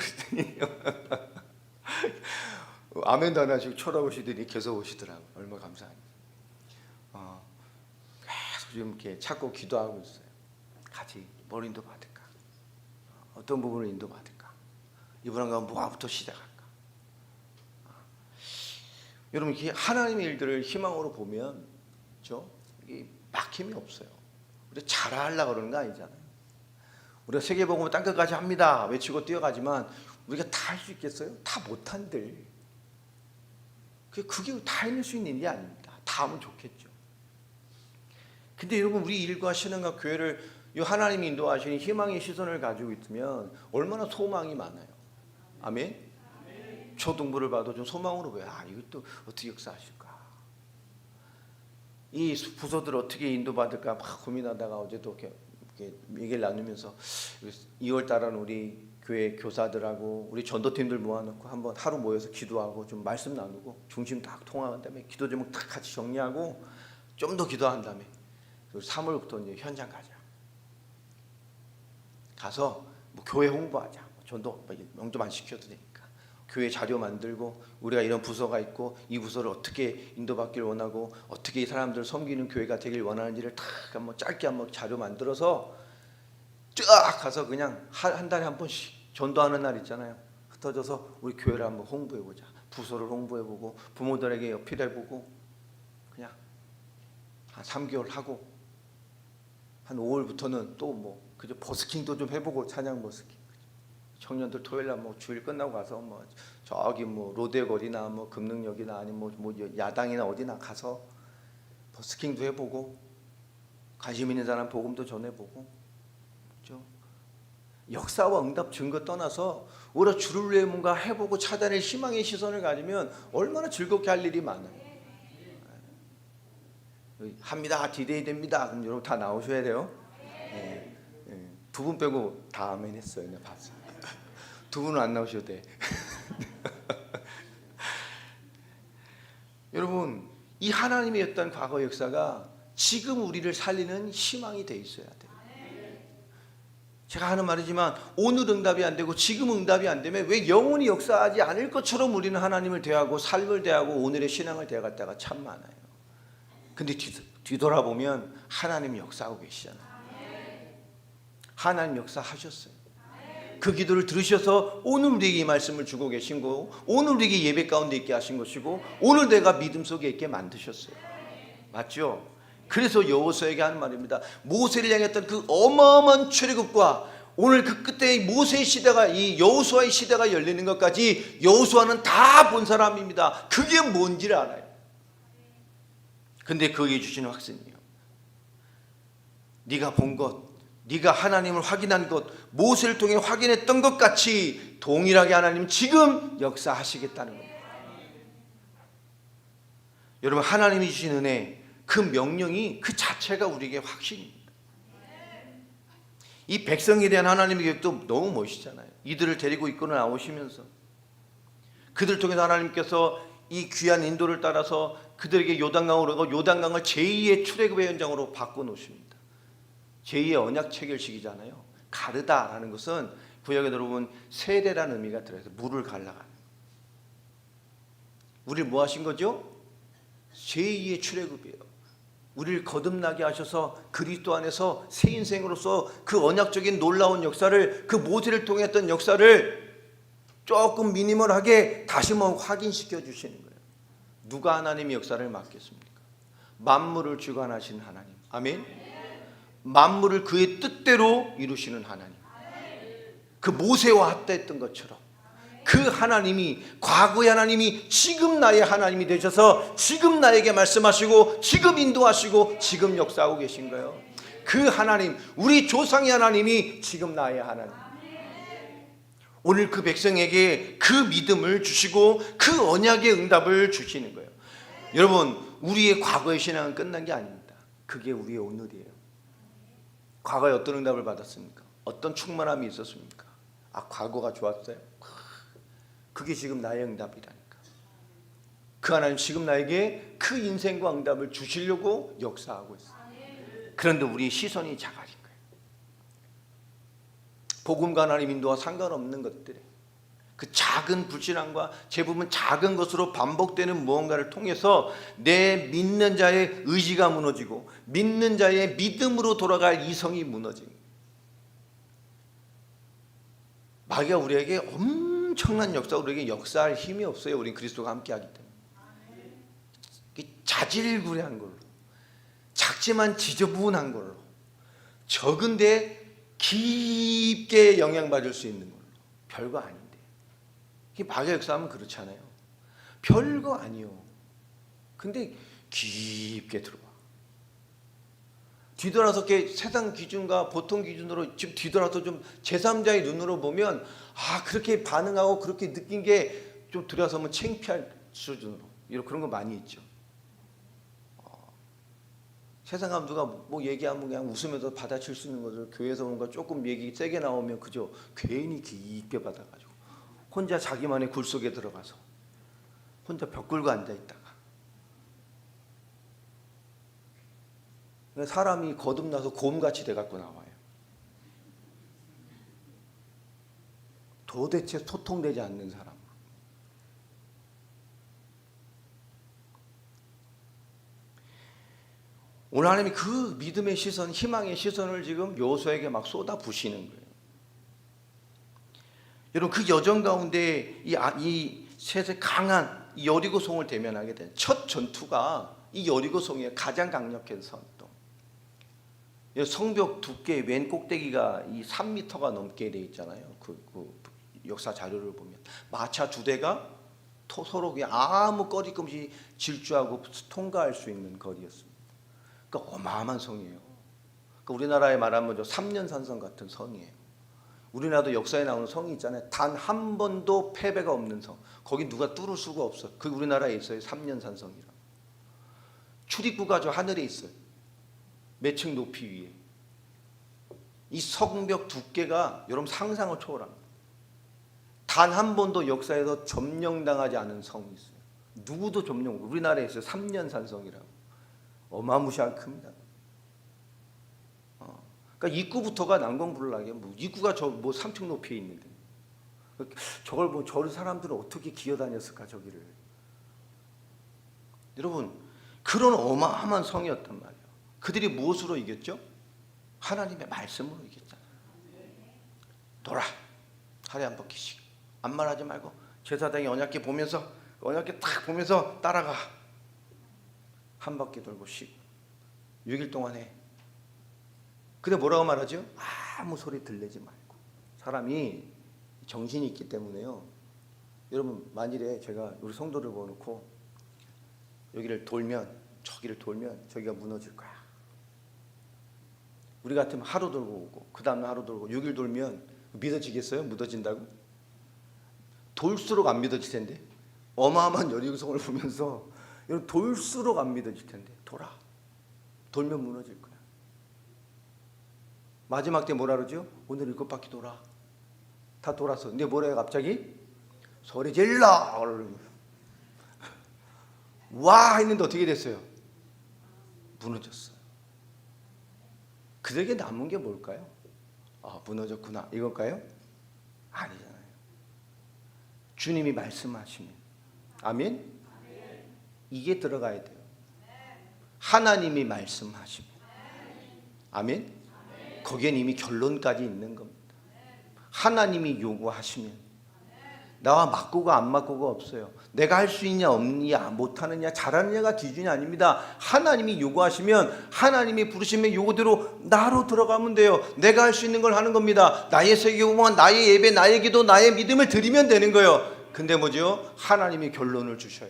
아멘도 안 하시고 쳐다보시더니 계속 오시더라고. 얼마 감사한지. 계속 지금 이렇게 찾고 기도하고 있어요. 같이 뭘 인도받을까? 어떤 부분을 인도받을까? 이분한가 뭐부터 시작할까? 여러분 하나님의 일들을 희망으로 보면 이게 막힘이 없어요. 우리가 잘하려고 그러는 거 아니잖아요. 우리가 세계복음을 땅끝까지 합니다 외치고 뛰어가지만 우리가 다 할 수 있겠어요? 다 못한들. 그게 다 해낼 수 있는 일이 아닙니다. 다 하면 좋겠죠. 근데 여러분 우리 일과 신앙과 교회를 이 하나님이 인도하시는 희망의 시선을 가지고 있으면 얼마나 소망이 많아요. 아멘. 초등부를 봐도 좀 소망으로 왜 이것도 어떻게 역사하실까? 이 부서들 어떻게 인도받을까 막 고민하다가 어제도 이렇게 얘기를 나누면서 2월 달은 우리 교회 교사들하고 우리 전도팀들 모아놓고 한번 하루 모여서 기도하고 좀 말씀 나누고 중심 딱 통화한 다음에 기도 제목 딱 같이 정리하고 좀 더 기도한 다음에 3월부터 이제 현장 가서 뭐 교회 홍보하자. 전도 영접 안 시켜도 되니까 교회 자료 만들고 우리가 이런 부서가 있고 이 부서를 어떻게 인도받기를 원하고 어떻게 이 사람들 섬기는 교회가 되길 원하는지를 딱 한번 짧게 한번 자료 만들어서 쫙 가서 그냥 한 달에 한 번씩 전도하는 날 있잖아요. 흩어져서 우리 교회를 한번 홍보해보자. 부서를 홍보해보고 부모들에게 어필해보고 그냥 한 3개월 하고 한 5월부터는 또 뭐 그저 버스킹도 좀 해보고 찬양 버스킹. 청년들 토요일날 뭐 주일 끝나고 가서 뭐 저기 뭐 로데 거리나 뭐 금능역이나 아니면 뭐 야당이나 어디나 가서 버스킹도 해보고 관심 있는 사람 복음도 전해보고. 그렇죠? 역사와 응답 증거 떠나서 오히려 주를 위해 뭔가 해보고 찾아낼 희망의 시선을 가지면 얼마나 즐겁게 할 일이 많아요. 합니다. 디데이 됩니다. 그럼 여러분 다 나오셔야 돼요. 네. 두 분 빼고 다 아멘 했어요. 내가 봤어요. 두 분은 안 나오셔도 돼. 여러분, 이 하나님의 어떤 과거 역사가 지금 우리를 살리는 희망이 돼 있어야 돼요. 제가 하는 말이지만 오늘 응답이 안 되고 지금 응답이 안 되면 왜 영원히 역사하지 않을 것처럼 우리는 하나님을 대하고 삶을 대하고 오늘의 신앙을 대할 때가 참 많아요. 근데 뒤돌아보면 하나님이 역사하고 계시잖아요. 하나님 역사하셨어요. 그 기도를 들으셔서 오늘 우리에게 이 말씀을 주고 계신 거고 오늘 우리에게 예배 가운데 있게 하신 것이고 오늘 내가 믿음 속에 있게 만드셨어요. 맞죠? 그래서 여호수아에게 하는 말입니다. 모세를 향했던 그 어마어마한 출애굽과 오늘 그 끝에 모세의 시대가 이 여호수아의 시대가 열리는 것까지 여호수아는 다 본 사람입니다. 그게 뭔지를 알아요. 근데 그에게 주시는 확신이에요. 네가 본 것, 네가 하나님을 확인한 것, 모세를 통해 확인했던 것 같이 동일하게 하나님 지금 역사하시겠다는 겁니다. 여러분, 하나님이 주신 은혜, 그 명령이 그 자체가 우리에게 확신입니다. 이 백성에 대한 하나님의 계획도 너무 멋있잖아요. 이들을 데리고 이끌어 나오시면서 그들 통해서 하나님께서 이 귀한 인도를 따라서 그들에게 요단강으로 가고 요단강을 제2의 출애굽의 현장으로 바꿔놓으십니다. 제2의 언약 체결식이잖아요. 가르다라는 것은 구약에 여러분 세례라는 의미가 들어서 물을 갈라가는. 우리를 뭐 하신 거죠? 제2의 출애굽이에요. 우리를 거듭나게 하셔서 그리스도 안에서 새 인생으로서 그 언약적인 놀라운 역사를 그 모세를 통해 했던 역사를 조금 미니멀하게 다시 한번 확인시켜 주시는 거예요. 누가 하나님의 역사를 맡겠습니까? 만물을 주관하신 하나님. 아멘. 만물을 그의 뜻대로 이루시는 하나님. 그 모세와 합대했던 것처럼 그 하나님이 과거의 하나님이 지금 나의 하나님이 되셔서 지금 나에게 말씀하시고 지금 인도하시고 지금 역사하고 계신 거예요. 그 하나님, 우리 조상의 하나님이 지금 나의 하나님. 오늘 그 백성에게 그 믿음을 주시고 그 언약의 응답을 주시는 거예요. 여러분, 우리의 과거의 신앙은 끝난 게 아닙니다. 그게 우리의 오늘이에요. 과거에 어떤 응답을 받았습니까? 어떤 충만함이 있었습니까? 과거가 좋았어요. 그게 지금 나의 응답이라니까. 그 하나님 지금 나에게 그 인생과 응답을 주시려고 역사하고 있어요. 그런데 우리의 시선이 작아진 거예요. 복음과 하나님 인도와 상관없는 것들에 그 작은 불신앙과 대부분 작은 것으로 반복되는 무언가를 통해서 내 믿는 자의 의지가 무너지고 믿는 자의 믿음으로 돌아갈 이성이 무너진 거예요. 마귀가 우리에게 엄청난 역사, 우리에게 역사할 힘이 없어요. 우린 그리스도가 함께하기 때문에. 자질구레한 걸로, 작지만 지저분한 걸로, 적은데 깊게 영향받을 수 있는 걸로. 별거 아닌데. 마귀의 역사하면 그렇잖아요. 별거 아니요. 근데 깊게 들어와. 뒤돌아서 이렇게 세상 기준과 보통 기준으로 지금 뒤돌아서 좀 제3자의 눈으로 보면 그렇게 반응하고 그렇게 느낀 게 좀 들어서면 창피할 수준으로 이런 그런 거 많이 있죠. 세상 사람 누가 뭐 얘기하면 그냥 웃으면서 받아칠 수 있는 것을 교회에서 오는 거 조금 얘기 세게 나오면 그저 괜히 깊게 받아가지고 혼자 자기만의 굴 속에 들어가서 혼자 벽 굴고 앉아 있다가 사람이 거듭나서 곰같이 돼갖고 나와요. 도대체 소통되지 않는 사람. 오늘 하나님이 그 믿음의 시선, 희망의 시선을 지금 여호수아에게 막 쏟아 부시는 거예요. 여러분 그 여정 가운데 이 셋의 강한 이 여리고성을 대면하게 된 첫 전투가 이 여리고성의 가장 강력한 선동. 성벽 두께 왼 꼭대기가 이 3m가 넘게 돼 있잖아요. 그 역사 자료를 보면 마차 2대가 서로 그냥 아무 꺼리낌 없이 질주하고 통과할 수 있는 거리였습니다. 그러니까 어마어마한 성이에요. 그러니까 우리나라에 말하면 3년 산성 같은 성이에요. 우리나라도 역사에 나오는 성이 있잖아요. 단 한 번도 패배가 없는 성. 거기 누가 뚫을 수가 없어. 그 우리나라에 있어요. 3년 산성이라. 출입구가 저 하늘에 있어요. 몇 층 높이 위에. 이 성벽 두께가 여러분 상상을 초월합니다. 단 한 번도 역사에서 점령당하지 않은 성이 있어요. 누구도 점령. 우리나라에 있어요. 3년 산성이라고. 어마무시한 큽니다. 그러니까 입구부터가 난공불락이에요. 뭐 입구가 저 뭐 3층 높이에 있는데 저걸 뭐 저 사람들은 어떻게 기어다녔을까 저기를. 여러분 그런 어마어마한 성이었단 말이에요. 그들이 무엇으로 이겼죠? 하나님의 말씀으로 이겼잖아요. 돌아 하루에 한 바퀴씩 아무 말하지 말고 제사장이 언약궤 보면서 언약궤 딱 보면서 따라가. 한 바퀴 돌고 쉬고 6일 동안 해. 근데 뭐라고 말하죠? 아무 소리 들리지 말고. 사람이 정신이 있기 때문에요. 여러분 만일에 제가 우리 성도를 모아놓고 여기를 돌면 저기를 돌면 저기가 무너질 거야. 우리 같으면 하루 돌고 오고 그 다음날 하루 돌고 6일 돌면 믿어지겠어요? 무너진다고? 돌수록 안 믿어질 텐데. 어마어마한 여리고성을 보면서 여러분 돌수록 안 믿어질 텐데. 돌면 무너질 거야. 마지막 때 뭐라 그러죠? 오늘 7바퀴 돌아. 다 돌았어. 근데 뭐라 해요 갑자기? 소리 질러! 와! 했는데 어떻게 됐어요? 무너졌어요. 그들에게 남은 게 뭘까요? 무너졌구나 이걸까요? 아니잖아요. 주님이 말씀하시면 아멘? 이게 들어가야 돼요. 하나님이 말씀하시면 아멘? 거기엔 이미 결론까지 있는 겁니다. 하나님이 요구하시면 나와 맞고가 안 맞고가 없어요. 내가 할 수 있냐 없느냐 못하느냐 잘하느냐가 기준이 아닙니다. 하나님이 요구하시면 하나님이 부르시면 요구대로 나로 들어가면 돼요. 내가 할 수 있는 걸 하는 겁니다. 나의 세계공헌, 나의 예배, 나의 기도, 나의 믿음을 드리면 되는 거예요. 근데 뭐죠? 하나님이 결론을 주셔요.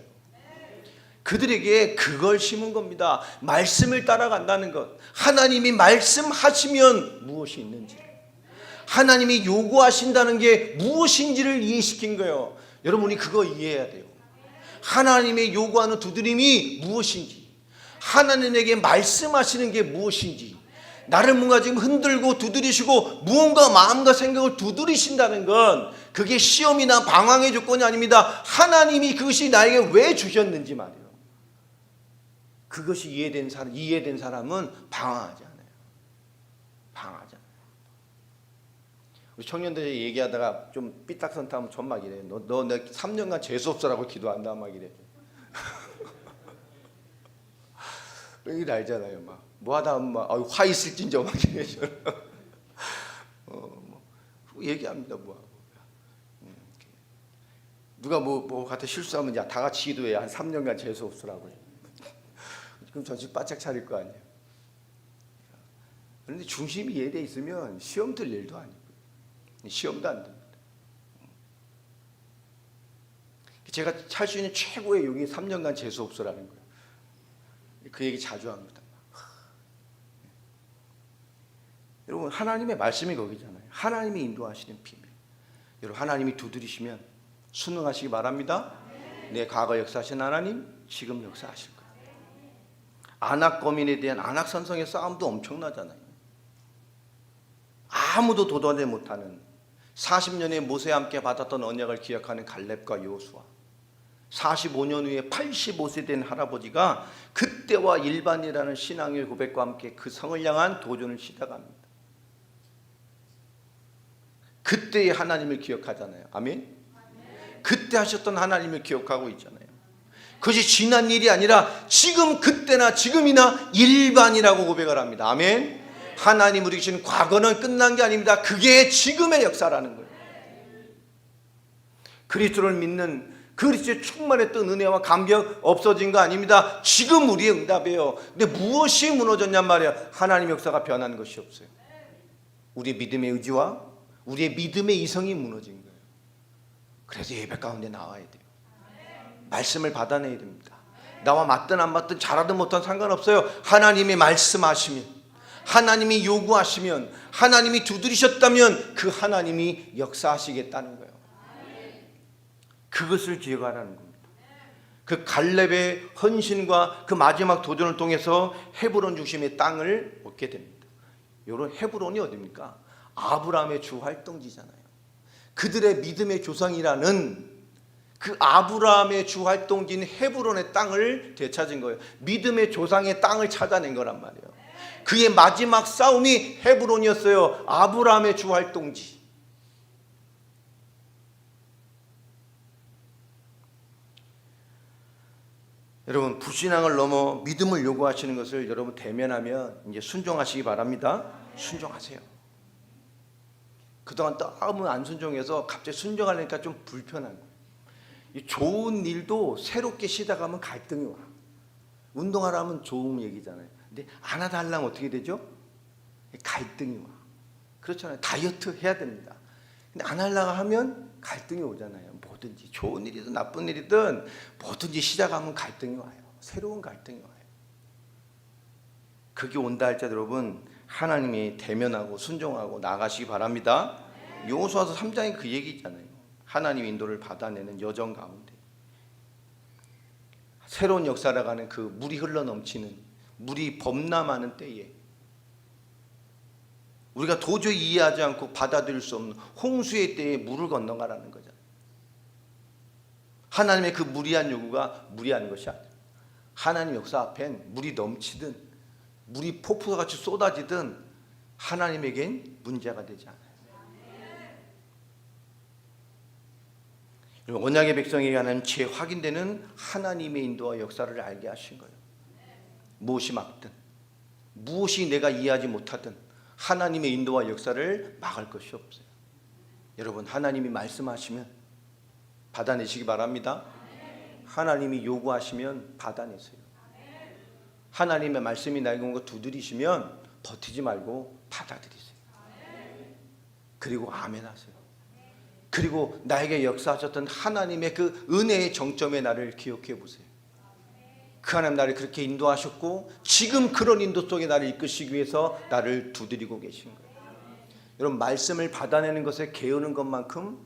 그들에게 그걸 심은 겁니다. 말씀을 따라간다는 것. 하나님이 말씀하시면 무엇이 있는지, 하나님이 요구하신다는 게 무엇인지를 이해시킨 거예요. 여러분이 그거 이해해야 돼요. 하나님의 요구하는 두드림이 무엇인지, 하나님에게 말씀하시는 게 무엇인지, 나를 뭔가 지금 흔들고 두드리시고 무언가 마음과 생각을 두드리신다는 건 그게 시험이나 방황의 조건이 아닙니다. 하나님이 그것이 나에게 왜 주셨는지 말이에요. 그것이 이해된 사람은 방황하지 않아요. 방황하지 않아요. 우리 청년들이 얘기하다가 좀 삐딱선 타면 전 막 이래. 너 3년간 재수없어라고 기도한다 막 이래. 여기 알잖아요. 막 뭐하다 막 화 있을진저 막 이래. 얘기합니다. 누가 뭐 같은 실수하면 야 다 같이 기도해. 한 3년간 재수없으라고 해. 그럼 정신 바짝 차릴 거 아니에요. 그런데 중심이 이해되어 있으면 시험 들 일도 아니고 시험도 안 됩니다. 제가 할 수 있는 최고의 용이 3년간 재수없어라는 거예요. 그 얘기 자주 합니다. 여러분 하나님의 말씀이 거기잖아요. 하나님이 인도하시는 비밀. 여러분 하나님이 두드리시면 순응하시기 바랍니다. 내 과거 역사하신 하나님 지금 역사하실 거예요. 안악거민에 대한 안악산성의 싸움도 엄청나잖아요. 아무도 도전하지 못하는 40년의 모세와 함께 받았던 언약을 기억하는 갈렙과 여호수아, 45년 후에 85세 된 할아버지가 그때와 일반이라는 신앙의 고백과 함께 그 성을 향한 도전을 시작합니다. 그때의 하나님을 기억하잖아요. 아멘. 그때 하셨던 하나님을 기억하고 있잖아요. 그것이 지난 일이 아니라 지금 그때나 지금이나 일반이라고 고백을 합니다. 아멘. 하나님 우리 주신 과거는 끝난 게 아닙니다. 그게 지금의 역사라는 거예요. 그리스도를 믿는 그리스도의 충만했던 은혜와 감격 없어진 거 아닙니다. 지금 우리의 응답이에요. 근데 무엇이 무너졌냔 말이에요. 하나님 역사가 변한 것이 없어요. 우리의 믿음의 의지와 우리의 믿음의 이성이 무너진 거예요. 그래서 예배 가운데 나와야 돼요. 말씀을 받아내야 됩니다. 나와 맞든 안 맞든 잘하든 못하든 상관없어요. 하나님이 말씀하시면, 하나님이 요구하시면, 하나님이 두드리셨다면 그 하나님이 역사하시겠다는 거예요. 그것을 기억하라는 겁니다. 그 갈렙의 헌신과 그 마지막 도전을 통해서 헤브론 중심의 땅을 얻게 됩니다. 이런 헤브론이 어디입니까? 아브라함의 주 활동지잖아요. 그들의 믿음의 조상이라는 그 아브라함의 주 활동지인 헤브론의 땅을 되찾은 거예요. 믿음의 조상의 땅을 찾아낸 거란 말이에요. 그의 마지막 싸움이 헤브론이었어요. 아브라함의 주 활동지. 여러분 불신앙을 넘어 믿음을 요구하시는 것을 여러분 대면하면 이제 순종하시기 바랍니다. 순종하세요. 그동안 너무 안 순종해서 갑자기 순종하려니까 좀 불편한 거예요. 이 좋은 일도 새롭게 시작하면 갈등이 와. 운동하라면 좋은 얘기잖아요. 근데 안 하다 하려면 어떻게 되죠? 갈등이 와. 그렇잖아요. 다이어트 해야 됩니다. 근데 안 하려고 하면 갈등이 오잖아요. 뭐든지 좋은 일이든 나쁜 일이든 뭐든지 시작하면 갈등이 와요. 새로운 갈등이 와요. 그게 온다 할지라도 여러분 하나님이 대면하고 순종하고 나가시기 바랍니다. 여호수아서 3장에 그 얘기 있잖아요. 하나님 인도를 받아내는 여정 가운데 새로운 역사를 가는 그 물이 흘러넘치는 물이 범람하는 때에 우리가 도저히 이해하지 않고 받아들일 수 없는 홍수의 때에 물을 건너가라는 거잖아요. 하나님의 그 무리한 요구가 무리한 것이 아니라 하나님 역사 앞엔 물이 넘치든 물이 폭포같이 쏟아지든 하나님에겐 문제가 되지 않아요. 언약의 백성에게 하는 재확인되는 하나님의 인도와 역사를 알게 하신 거예요. 무엇이 막든 무엇이 내가 이해하지 못하든 하나님의 인도와 역사를 막을 것이 없어요. 여러분 하나님이 말씀하시면 받아내시기 바랍니다. 하나님이 요구하시면 받아내세요. 하나님의 말씀이 나에게 온 거 두드리시면 버티지 말고 받아들이세요. 그리고 아멘 하세요. 그리고 나에게 역사하셨던 하나님의 그 은혜의 정점의 나를 기억해 보세요. 그 하나님 나를 그렇게 인도하셨고 지금 그런 인도 속에 나를 이끄시기 위해서 나를 두드리고 계신 거예요. 여러분 말씀을 받아내는 것에 게으르는 것만큼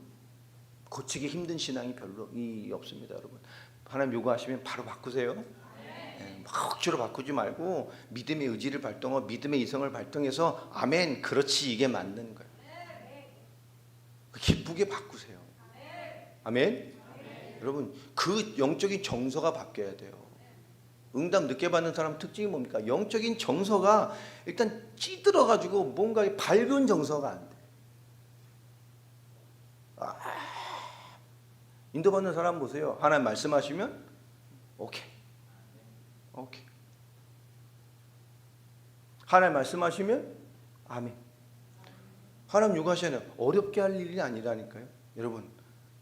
고치기 힘든 신앙이 별로 없습니다. 여러분 하나님 요구하시면 바로 바꾸세요. 막 억지로 바꾸지 말고 믿음의 의지를 발동하고 믿음의 이성을 발동해서 아멘 그렇지 이게 맞는 거예요. 기쁘게 바꾸세요. 아멘. 여러분 그 영적인 정서가 바뀌어야 돼요. 응답 늦게 받는 사람 특징이 뭡니까? 영적인 정서가 일단 찌들어가지고 뭔가 밝은 정서가 안 돼. 인도받는 사람 보세요. 하나님 말씀하시면 오케이. 하나님 말씀하시면 아멘. 하나님 요구하시는 어렵게 할 일이 아니라니까요. 여러분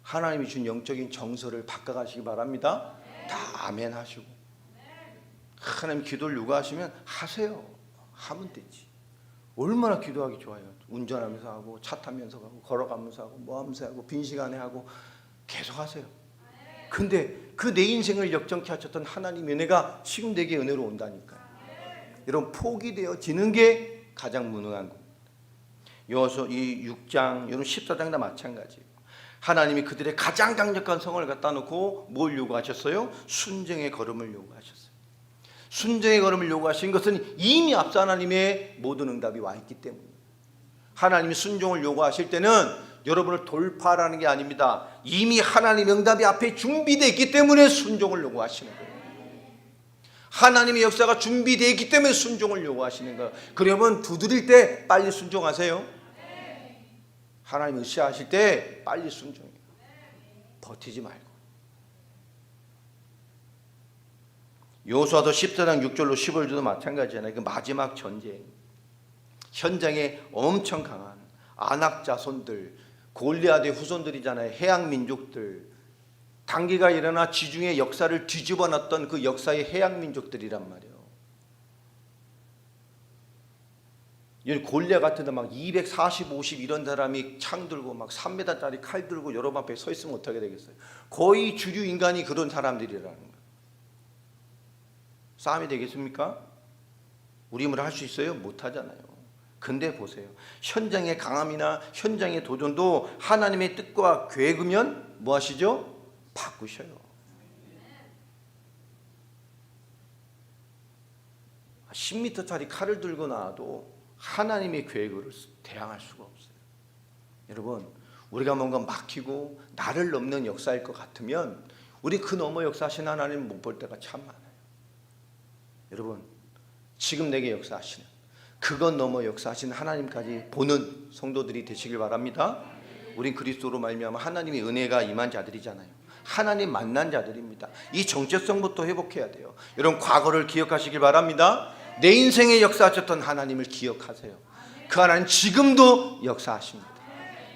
하나님이 준 영적인 정서를 바꿔가시기 바랍니다. 다 아멘 하시고 하나님 기도를 요구하시면 하세요. 하면 되지. 얼마나 기도하기 좋아요. 운전하면서 하고 차 타면서 하고 걸어가면서 하고 뭐 하면서 하고 빈 시간에 하고 계속 하세요. 근데 그 내 인생을 역정케 하셨던 하나님의 은혜가 지금 내게 은혜로 온다니까요. 여러분 포기되어지는 게 가장 무능한 겁니다. 요소 이 6장, 요런 14장 다 마찬가지예요. 하나님이 그들의 가장 강력한 성을 갖다 놓고 뭘 요구하셨어요? 순종의 걸음을 요구하셨어요. 순종의 걸음을 요구하신 것은 이미 앞서 하나님의 모든 응답이 와 있기 때문이에요. 하나님이 순종을 요구하실 때는 여러분을 돌파하라는 게 아닙니다. 이미 하나님의 응답이 앞에 준비되어 있기 때문에 순종을 요구하시는 거예요. 하나님의 역사가 준비되어 있기 때문에 순종을 요구하시는 거예요. 그러면 두드릴 때 빨리 순종하세요. 하나님 의시하실 때 빨리 순종해요. 버티지 말고. 여호수아도 14장 6절로 15절도 마찬가지잖아요. 그 마지막 전쟁, 현장에 엄청 강한 아낙 자손들, 골리앗의 후손들이잖아요. 해양 민족들, 단기가 일어나 지중해 역사를 뒤집어 놨던 그 역사의 해양 민족들이란 말이에요. 골리앗 같은 데 막 240, 50 이런 사람이 창 들고 막 3m짜리 칼 들고 여러분 앞에 서 있으면 어떻게 되겠어요? 거의 주류 인간이 그런 사람들이라는 거예요. 싸움이 되겠습니까? 우리 힘으로 할 수 있어요? 못 하잖아요. 근데 보세요. 현장의 강함이나 현장의 도전도 하나님의 뜻과 계획이면 뭐 하시죠? 바꾸셔요. 10m짜리 칼을 들고 나와도 하나님의 계획으로 대항할 수가 없어요. 여러분, 우리가 뭔가 막히고 나를 넘는 역사일 것 같으면 우리 그 너머 역사하신 하나님 못 볼 때가 참 많아요. 여러분, 지금 내게 역사하시는, 그건 넘어 역사하시는 하나님까지 보는 성도들이 되시길 바랍니다. 우린 그리스도로 말미암아 하나님의 은혜가 임한 자들이잖아요. 하나님 만난 자들입니다. 이 정체성부터 회복해야 돼요. 여러분, 과거를 기억하시길 바랍니다. 내 인생에 역사하셨던 하나님을 기억하세요. 그 하나님 지금도 역사하십니다.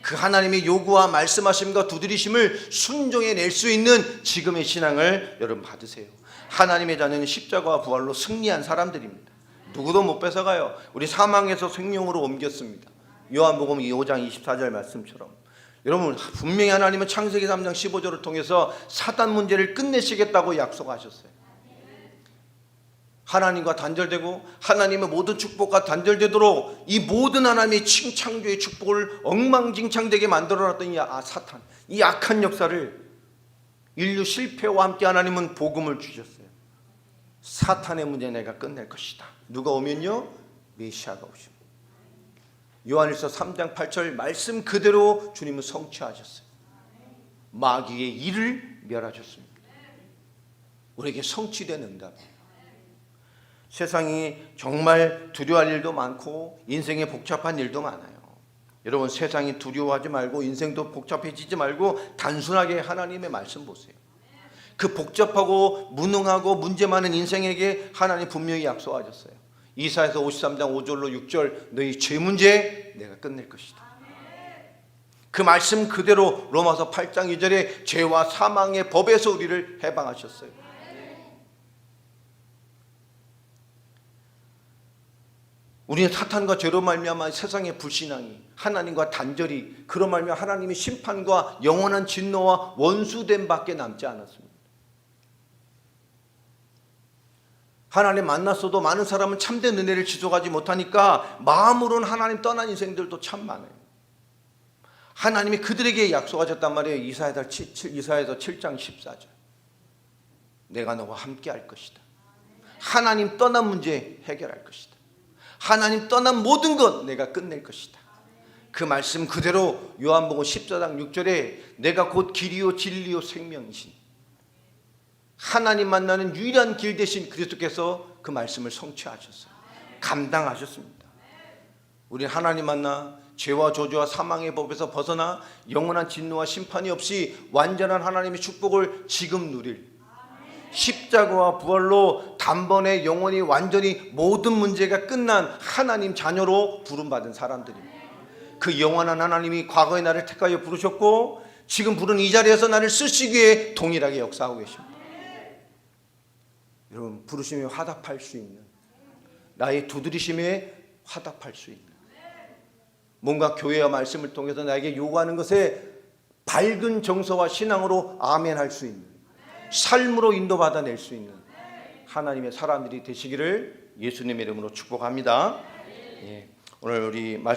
그 하나님의 요구와 말씀하심과 두드리심을 순종해낼 수 있는 지금의 신앙을 여러분 받으세요. 하나님의 자녀는 십자가와 부활로 승리한 사람들입니다. 누구도 못 뺏어가요. 우리 사망에서 생명으로 옮겼습니다. 요한복음 5장 24절 말씀처럼. 여러분, 분명히 하나님은 창세기 3장 15절을 통해서 사단 문제를 끝내시겠다고 약속하셨어요. 하나님과 단절되고 하나님의 모든 축복과 단절되도록 이 모든 하나님의 창조의 축복을 엉망진창되게 만들어놨던 이 사탄, 이 악한 역사를 인류 실패와 함께 하나님은 복음을 주셨어요. 사탄의 문제 내가 끝낼 것이다. 누가 오면요? 메시아가 오십니다. 요한일서 3장 8절 말씀 그대로 주님은 성취하셨어요. 마귀의 일을 멸하셨습니다. 우리에게 성취된 응답이에요. 세상이 정말 두려워할 일도 많고 인생에 복잡한 일도 많아요. 여러분, 세상이 두려워하지 말고 인생도 복잡해지지 말고 단순하게 하나님의 말씀 보세요. 그 복잡하고 무능하고 문제 많은 인생에게 하나님 분명히 약속하셨어요. 이사야서 53장 5절로 6절 너희 죄 문제 내가 끝낼 것이다. 그 말씀 그대로 로마서 8장 2절에 죄와 사망의 법에서 우리를 해방하셨어요. 우리는 사탄과 죄로 말미암아 세상의 불신앙이, 하나님과 단절이, 그로 말미암아 하나님의 심판과 영원한 진노와 원수됨 밖에 남지 않았습니다. 하나님 만났어도 많은 사람은 참된 은혜를 지속하지 못하니까 마음으로는 하나님 떠난 인생들도 참 많아요. 하나님이 그들에게 약속하셨단 말이에요. 이사야서 7장 14절. 내가 너와 함께 할 것이다. 하나님 떠난 문제 해결할 것이다. 하나님 떠난 모든 것 내가 끝낼 것이다. 그 말씀 그대로 요한복음 14장 6절에 내가 곧 길이요 진리요 생명이신 하나님 만나는 유일한 길 대신 그리스도께서 그 말씀을 성취하셨어요. 감당하셨습니다. 우리는 하나님 만나 죄와 저주와 사망의 법에서 벗어나 영원한 진노와 심판이 없이 완전한 하나님의 축복을 지금 누릴, 십자가와 부활로 단번에 영원히 완전히 모든 문제가 끝난 하나님 자녀로 부름받은 사람들입니다. 그 영원한 하나님이 과거에 나를 택하여 부르셨고 지금 부른 이 자리에서 나를 쓰시기에 동일하게 역사하고 계십니다. 여러분, 부르심에 화답할 수 있는, 나의 두드리심에 화답할 수 있는, 뭔가 교회와 말씀을 통해서 나에게 요구하는 것에 밝은 정서와 신앙으로 아멘할 수 있는, 삶으로 인도받아낼 수 있는 하나님의 사람들이 되시기를 예수님의 이름으로 축복합니다. 오늘 우리 말씀